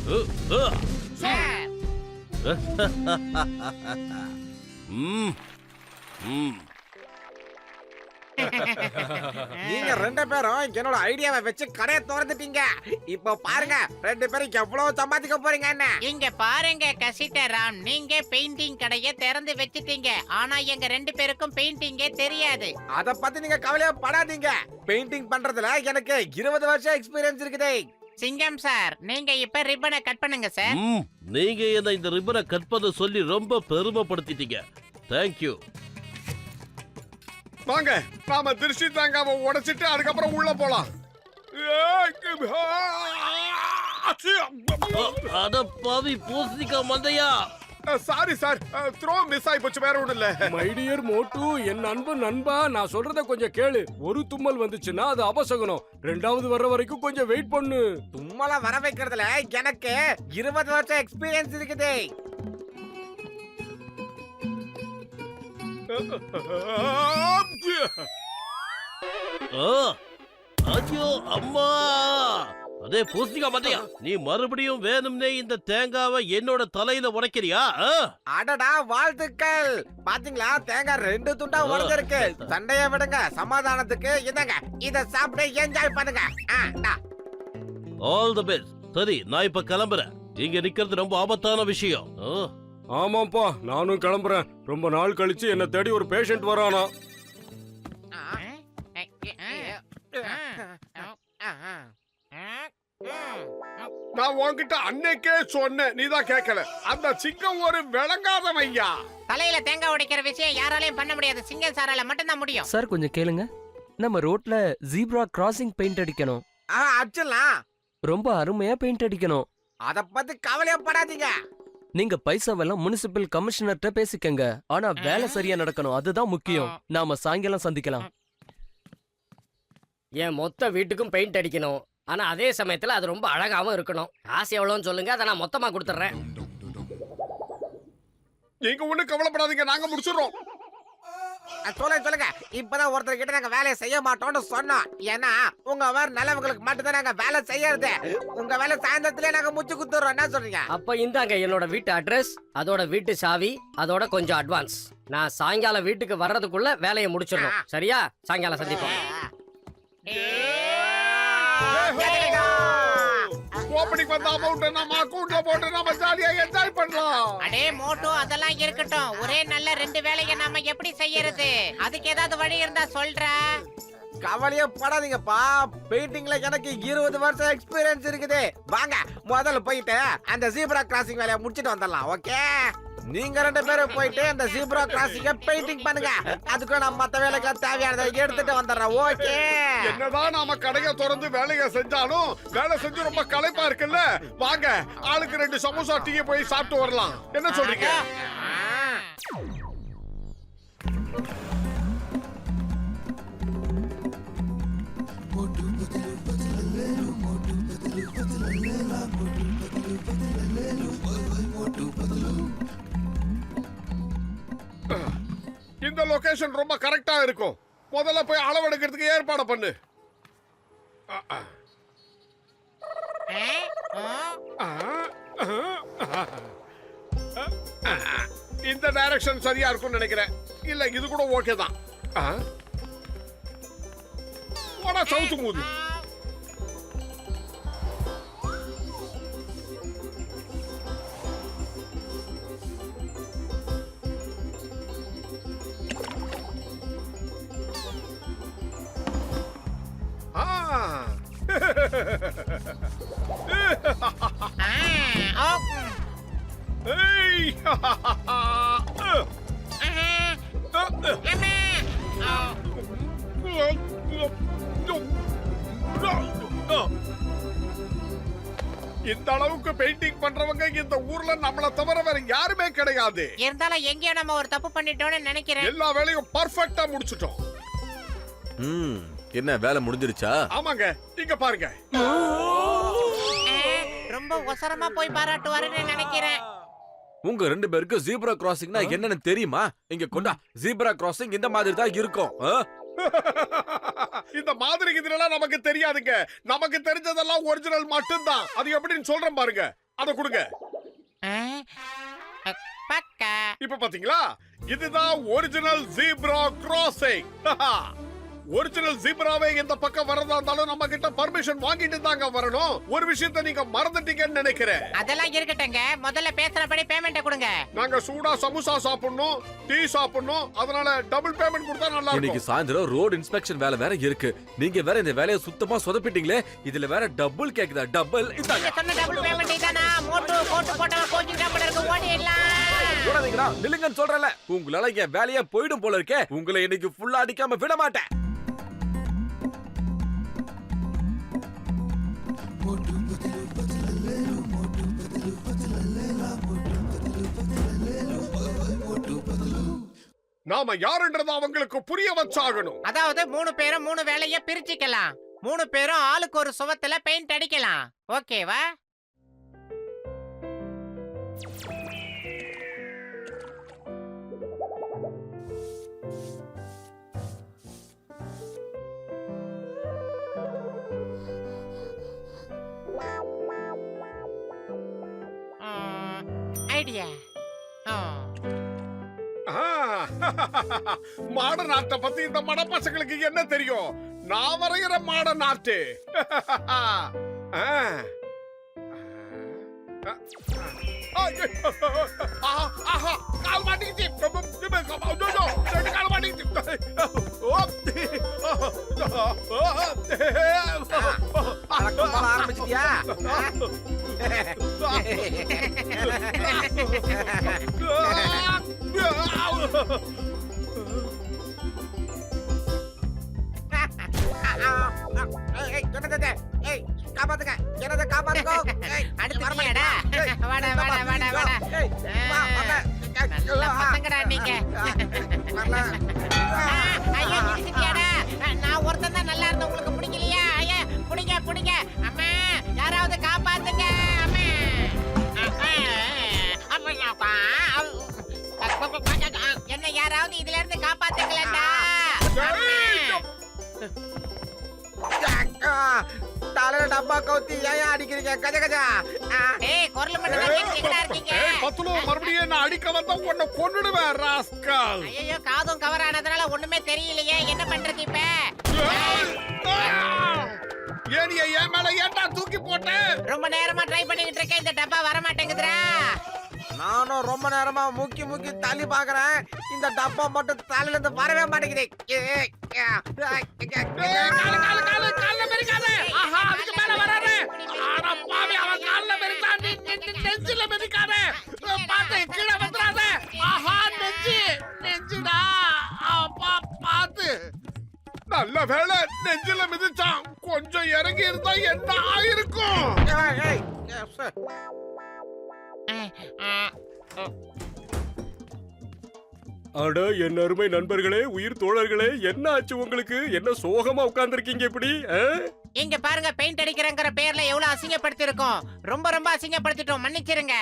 Sir நீங்க ரெண்டு பேரும் என்னோட ஐடியாவை வச்சு கடையை திறந்துட்டீங்க. இப்ப பாருங்க ரெண்டு பேரும் எவ்வளவு சம்பாதிக்க போறீங்க. என்ன இங்க பாருங்க கசிட்டராம், நீங்க பெயிண்டிங் கடையை திறந்து வச்சிட்டீங்க. ஆனா எங்க ரெண்டு பேருக்கும் பெயிண்டிங்கே தெரியாது. அத பத்தி நீங்க கவலையா படாதீங்க. பெயிண்டிங் பண்றதுல எனக்கு 20 வருஷம் எக்ஸ்பீரியன்ஸ் இருக்குது. சிங்கம் சார், நீங்க இப்ப ரிப்பனை கட் பண்ணுங்க சார். நீங்க என்ன இந்த ரிப்பனை கட் பண்ண சொல்லி ரொம்ப பெருமைப்படுத்திட்டீங்க. தேங்க்யூ. வாங்க நாம திருஷ்டி தாங்காம உடைச்சிட்டு அதுக்கப்புறம் உள்ள போலாம். அட பாவி பூசணிக்கா மந்தையா. சாரி சார், த்ரோ மிஸ் ஆயி போச்சு, வேற ஒண்ணும் இல்ல. மை டியர் மோட்டு, என் அன்பு நண்பா, நான் சொல்றத கொஞ்சம் கேளு. ஒரு தும்மல் வந்துச்சுன்னா அது அபசகுனம். ரெண்டாவது வர்ற வரைக்கும் கொஞ்சம் வெயிட் பண்ணு. தும்மல வர வைக்கிறதுல எனக்கு 20 வருஷம் எக்ஸ்பீரியன்ஸ் இருக்குது. ஐயோ அம்மா. அதே பூசணிக்கா மந்தையா, நீ மறுபடியும் வேணும்னே இந்த தேங்காவை என்னோட தலையில உடைக்கிறியா? அடடா வாழ்த்துக்கள். பாத்தீங்களா, தேங்காய் 2 துண்டா உடைஞ்சிருக்கு. சண்டைய விடுங்க, சமாதானத்துக்கு இந்தங்க இத சாப்பிட்டு என்ஜாய் பண்ணுங்க. All the best. சரி, நான் இப்ப கிளம்புறேன். இங்க நிக்கிறது ரொம்ப ஆபத்தான விஷயம். ஆமாப்பா, நானும் கிளம்புறேன். ரொம்ப நாள் கழிச்சு என்ன தேடி ஒரு பேஷண்ட் வரானா. நான் உன்கிட்ட அன்னைக்கே சொன்னேன், நீதான் கேட்கல. அந்த சிங்கம் ஒரு விளங்காதவன் ஐயா. தலையில தேங்காய் உடைக்கிற விஷயம் யாராலையும் பண்ண முடியாது. சிங்கம் சாரால மட்டும் தான் முடியும். சார் கொஞ்சம் கேளுங்க. நம்ம ரோட்ல ஜீப்ரா கிராசிங் பெயிண்ட் அடிக்கணும். அடிச்சிடலாம். ரொம்ப அருமையா பெயிண்ட் அடிக்கணும். அத பத்தி கவலையா படாதீங்க. நீங்க பைசாவெல்லாம் முனிசிபல் கமிஷனர்ட்ட பேசிக்கங்க. ஆனா வேலை சரியா நடக்கணும், அதுதான் முக்கியம். நாம சாயங்காலம் சந்திக்கலாம். என் மொத்த வீட்டுக்கும் பெயிண்ட் அடிக்கணும். ஆனா அதே சமயத்துல அது ரொம்ப அழகாவும் இருக்கணும். காசு எவ்வளவுன்னு சொல்லுங்க, அதை நான் மொத்தமா கொடுத்துறேன். நீங்க ஒண்ணு கவலைப்படாதீங்க, நாங்க முடிச்சிடுறோம். சொல்லுங்க. இப்பதான் ஒருத்தர் கிட்ட நாங்க வேலையை செய்ய மாட்டோம்னு சொன்னோம். ஏன்னா உங்க வேற நல்லவங்களுக்கு மட்டும்தான் நாங்க வேலை செய்யறது. உங்க வேலை சாயந்தரத்திலே நாங்க முச்சு குத்துறோம். என்ன சொல்றீங்க? அப்ப இந்தாங்க என்னோட வீட்டு அட்ரஸ், அதோட வீட்டு சாவி, அதோட கொஞ்சம் அட்வான்ஸ். நான் சாயங்காலம் வீட்டுக்கு வர்றதுக்குள்ள வேலையை முடிச்சிடணும். சரியா? சாயங்காலம் சந்திப்போம். ஓப்பனிங் வந்த அமௌண்ட் நம்ம அக்கவுண்ட்ல போட்டு நம்ம ஜாலியா என்ஜாய் பண்ணலாம். அடே மோட்டோ, அதெல்லாம் இருக்கட்டும். ஒரே நல்ல 2 வேலையை நாம எப்படி செய்யறது? அதுக்கு ஏதாவது வழி இருந்தா சொல்ற. கவலையே படாதீங்கப்பா. பெயிண்டிங்ல எனக்கு 20 வருஷம் எக்ஸ்பீரியன்ஸ் இருக்குது. வாங்க முதல்ல போயிட்டு அந்த ஜீப்ரா கிராசிங் வேலையை முடிச்சிட்டு வந்துடலாம். ஓகே, நீங்க 2 பேரும் போயிட்டு அந்த ஜீப்ரா கிராசிங்க பெயிண்டிங் பண்ணுங்க. அதுக்கு நான் மத்த வேலைக்கு தேவையானதை எடுத்துட்டு வந்துடுறேன். ஓகே. என்னதான் நாம கடையை திறந்து வேலையை செஞ்சாலும் வேலை செஞ்சு ரொம்ப களைப்பா இருக்குல்ல. வாங்க ஆளுக்கு 2 சமோசா டீ போய் சாப்பிட்டு வரலாம். என்ன சொல்றீங்க? இந்த லொகேஷன் ரொம்ப கரெக்டா இருக்கும். முதல்ல போய் அளவெடுக்கிறதுக்கு ஏற்பாடு பண்ணு. இந்த டைரக்ஷன் சரியா இருக்கும்னு நினைக்கிறேன். இல்ல இது கூட ஓகே தான். சவுத்து மூது. இந்த அளவுக்கு பெயிண்டிங் பண்றவங்க இந்த ஊர்ல நம்மள தவிர வேற யாருமே கிடையாது. இருந்தாலும் எங்கேயோ நம்ம ஒரு தப்பு பண்ணிட்டோம்னு நினைக்கிறேன். எல்லா வேலையும் பர்ஃபெக்ட்டா முடிச்சிட்டோம். என்ன வேலை முடிஞ்சிருச்சா? ஆமாங்க, இங்க பாருங்க. ரொம்ப ஒசரமா போய் பாராட்டுவாருன்னு நினைக்கிறேன். உங்க 2 பேருக்கு ஜீப்ரா கிராசிங்னா என்னன்னு தெரியுமா? இங்க கொண்டா. ஜீப்ரா கிராசிங் இந்த மாதிரி தான் இருக்கும். இந்த மாதிரி இதெல்லாம் நமக்கு தெரியாதுங்க. நமக்கு தெரிஞ்சதெல்லாம் ஒரிஜினல் மட்டும்தான். அது எப்படின்னு சொல்றேன் பாருங்க. அத கொடுங்க. பக்கா. இப்ப பாத்தீங்களா, இதுதான் ஒரிஜினல் ஜீப்ரா கிராசிங். ஒரிஜினல் ஜீப்ராவே இந்த பக்கம் வரதா இருந்தாலும் நம்ம கிட்ட பர்மிஷன் வாங்கிட்டு தாங்க வரணும். ஒரு விஷயத்தை நீங்க மறந்துட்டீங்கன்னு நினைக்கிறேன். அதெல்லாம் இருக்கட்டுங்க, முதல்ல பேசுறபடி பேமெண்ட கொடுங்க. நாங்க சூடா சமோசா சாப்பிடணும், டீ சாப்பிடணும், அதனால டபுள் பேமெண்ட் கொடுத்தா நல்லா இன்னைக்கு இருக்கும். சாயந்தரம் ரோட் இன்ஸ்பெக்ஷன் வேலை வேற இருக்கு. நீங்க வேற இந்த வேலையை சுத்தமா சொதப்பிட்டீங்களே. இதுல வேற டபுள் கேக்குதா? டபுள் நீங்க சொன்ன டபுள் பேமெண்ட் இதானா? மோட்டு போட்டு போட்டவன் கோச்சிங் டபுள் இருக்கு, ஓடிடலாம். போடாதீங்கடா, நில்லுங்கன்னு சொல்றல. உங்களால என் வேலையா போயிடும் போல இருக்கே. உங்களை இன்னைக்கு ஃபுல்லா அடிக்காம விட மாட்டேன். நாம யாருன்றத அவங்களுக்கு புரிய வச்சாகணும். அதாவது 3 பேரும் 3 வேலைய பிரிச்சுக்கலாம். 3 பேரும் ஆளுக்கு ஒரு சுவத்துல பெயிண்ட் அடிக்கலாம். ஓகேவா? ஐடியா. மாடர்ன் ஆர்ட்ட பத்தி இந்த மட பசங்களுக்கு என்ன தெரியும்? நான் வரைகிற மாடர்ன் ஆர்ட். கால் மாட்டிக்கிச்சு. கால் மாட்டிக்கிச்சு. ஆரம்பிச்சிட்டியா? காப்பாத்துங்க, என்னதை காப்பாத்துக்கோ. அடுத்து நீயாடா? வாடா வாடா வாடா வாடா. நல்ல பசங்கடா நீங்க. ஐயா நிறுத்திட்டியாடா? நான் ஒருத்தன் தான் நல்லா இருந்த, உங்களுக்கு பிடிக்கலையா? ஐயா புடிங்க புடிங்க. அம்மா யாராவது காப்பாத்துங்க. என்ன யாராவது இதுல இருந்து காப்பாத்துங்களேன்டா. தலையில டப்பா கவுத்தி ஏன் அடிக்கிறீங்க? கஜ கஜா. ஏய் குரல் மட்டும் தான் கேட்டுக்கிட்டா இருக்கீங்க. மறுபடியும் நான் அடிக்க வந்தா உன்னை கொன்னுடுவேன் ராஸ்கல். ஐயோ காதும் கவர் ஆனதுனால ஒண்ணுமே தெரியலையே, என்ன பண்றது இப்ப? ஏனிய என் மேல ஏன்டா தூக்கி போட்ட? ரொம்ப நேரமா ட்ரை பண்ணிக்கிட்டு இருக்கேன், இந்த டப்பா வர மாட்டேங்குதுடா. நானும் ரொம்ப நேரமா முக்கி முக்கி தள்ளி பாக்குறேன். இந்த டப்பா மட்டும் தலையில இருந்து வரவே மாட்டேங்குது. கால்ல மெரிக்காத. ஆஹா, அதுக்கு மேல வராரு. ஆனா பாவி, அவன் கால்ல மெரிக்காத, நெஞ்சில மெரிக்காத. பாத்து கீழே வந்துறாத. ஆஹா, நெஞ்சுடா. அப்பா பாத்து. நல்ல வேளை நெஞ்சில மிதிச்சான். கொஞ்சம் இறங்கி இருந்தா என்ன ஆயிருக்கும்? அட என் அருமை நண்பர்களே, உயிர் தோழர்களே, என்ன ஆச்சு உங்களுக்கு? என்ன சோகமா உட்கார்ந்திருக்கீங்க இப்படி? இங்க பாருங்க, பெயிண்ட் அடிக்கிறங்கிற பேர்ல எவ்வளவு அசிங்கப்படுத்திருக்கோம். ரொம்ப ரொம்ப அசிங்கப்படுத்திட்டோம், மன்னிச்சிருங்க.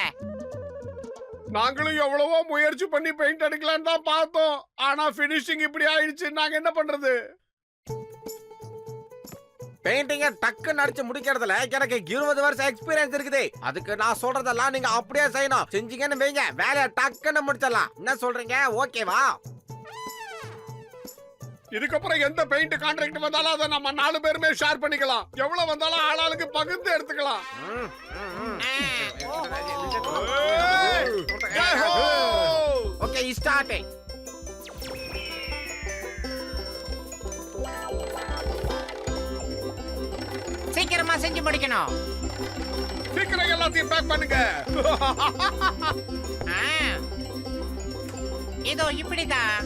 நாங்களும் எவ்வளவோ முயற்சி பண்ணி பெயிண்ட் அடிக்கலான்னு தான் பார்த்தோம். ஆனா பினிஷிங் இப்படி ஆயிடுச்சு. நாங்க என்ன பண்றது? பெயிண்டிங்க டக்குன்னு அடிச்சு முடிக்கிறதுல எனக்கு 20 வருஷம் எக்ஸ்பீரியன்ஸ் இருக்குது. அதுக்கு நான் சொல்றதெல்லாம் நீங்க அப்படியே செய்யணும். செஞ்சீங்கன்னு வைங்க, வேலையை டக்குன்னு முடிச்சிடலாம். என்ன சொல்றீங்க? ஓகேவா? இதுக்கப்புறம் எந்த பெயிண்ட் கான்ட்ராக்ட் வந்தாலும் அதை நம்ம 4 பேருமே ஷேர் பண்ணிக்கலாம். எவ்வளவு வந்தாலும் ஆளாளுக்கு பகிர்ந்து எடுத்துக்கலாம். Okay, start. சீக்கிரமா செஞ்சு முடிக்கணும். சீக்கிரம் எல்லாத்தையும் பேக் பண்ணுங்க. இதோ இப்படிதான்.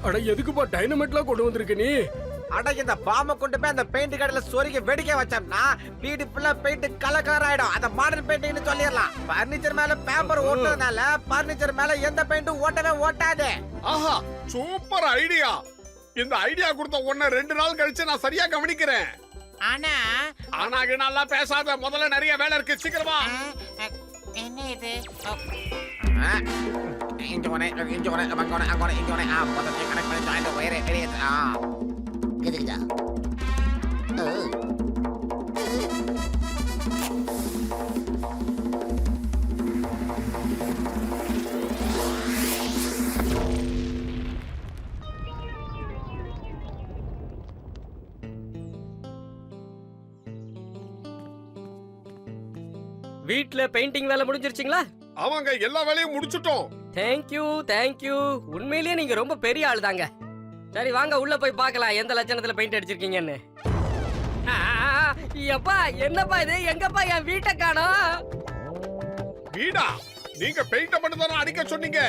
அட எதுக்குப்பா டைனமைட்லாம் கொண்டு வந்திருக்க நீ? அட இந்த பாம்பை கொண்டு போய் அந்த பெயிண்ட் கடையில சொருகி வெடிக்க வச்சோம்னா வீடு ஃபுல்லா பெயிண்ட் கலர் கலர் ஆயிடும். அத மாடர்ன் பெயிண்டிங்னு சொல்லிடலாம். பர்னிச்சர் மேல பேப்பர் ஓட்டுறதுனால பர்னிச்சர் மேல எந்த பெயிண்ட்டும் ஓட்டவே ஓட்டாது. ஆஹா, சூப்பர் ஐடியா. இந்த ஐடியா கொடுத்த உடனே 2 நாள் கழிச்சு நான் சரியா கவனிக்கிறேன். ஆனா ஆனாக நல்லா பேசாத. முதல்ல நிறைய வேலை இருக்கு, சீக்கிரமா. என்ன இது? இங்க இங்க அங்கோனே மொத்தத்தையும் கனெக்ட் பண்ணி ஜாயிண்ட் ஒயரை வெளியே கேக்குதா வீட்ல பெயிண்டிங் வேலை முடிஞ்சிருச்சுங்களா? அவங்க எல்லா வேலையும் முடிச்சிட்டோம். தேங்க்யூ உண்மையிலேயே நீங்க ரொம்ப பெரிய ஆள் தாங்க. சரி வாங்க உள்ள போய் பார்க்கலாம் எந்த லட்சணத்துல பெயிண்ட் அடிச்சிருக்கீங்கன்னு. எப்பா என்னப்பா இது, எங்கப்பா என் வீட்டை காணோம்? வீடா? நீங்க பெயிண்ட் மட்டும் தானே அடிக்க சொன்னீங்க.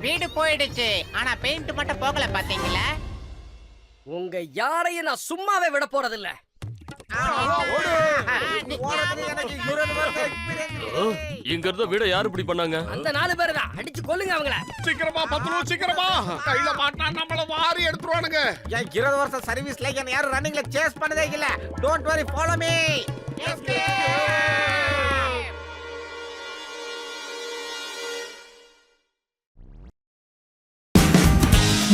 வீடு போயிடுச்சு, ஆனா பெயிண்ட் மட்டும் போகல பாத்தீங்களா? உங்க யாரையும் நான் சும்மாவே விட போறதில்ல. எனக்கு 20 வருஷம் எக்ஸ்பீரியன்ஸ். இங்க இருந்த வீட யாரு இப்படி பண்ணாங்க? அந்த 4 பேர் தான், அடிச்சு கொல்லுங்க அவங்கள. சீக்கிரமா பத்துலு சீக்கிரமா. கையில மாட்டினா நம்மள வாரி எடுத்துருவானுங்க. என் 20 வருஷம் சர்வீஸ்ல என்ன யாரும் ரன்னிங்ல சேஸ் பண்ணதே இல்ல. Don't worry, follow me.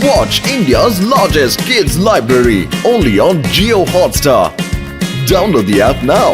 Watch India's largest kids library only on Jio Hotstar. Download the app now.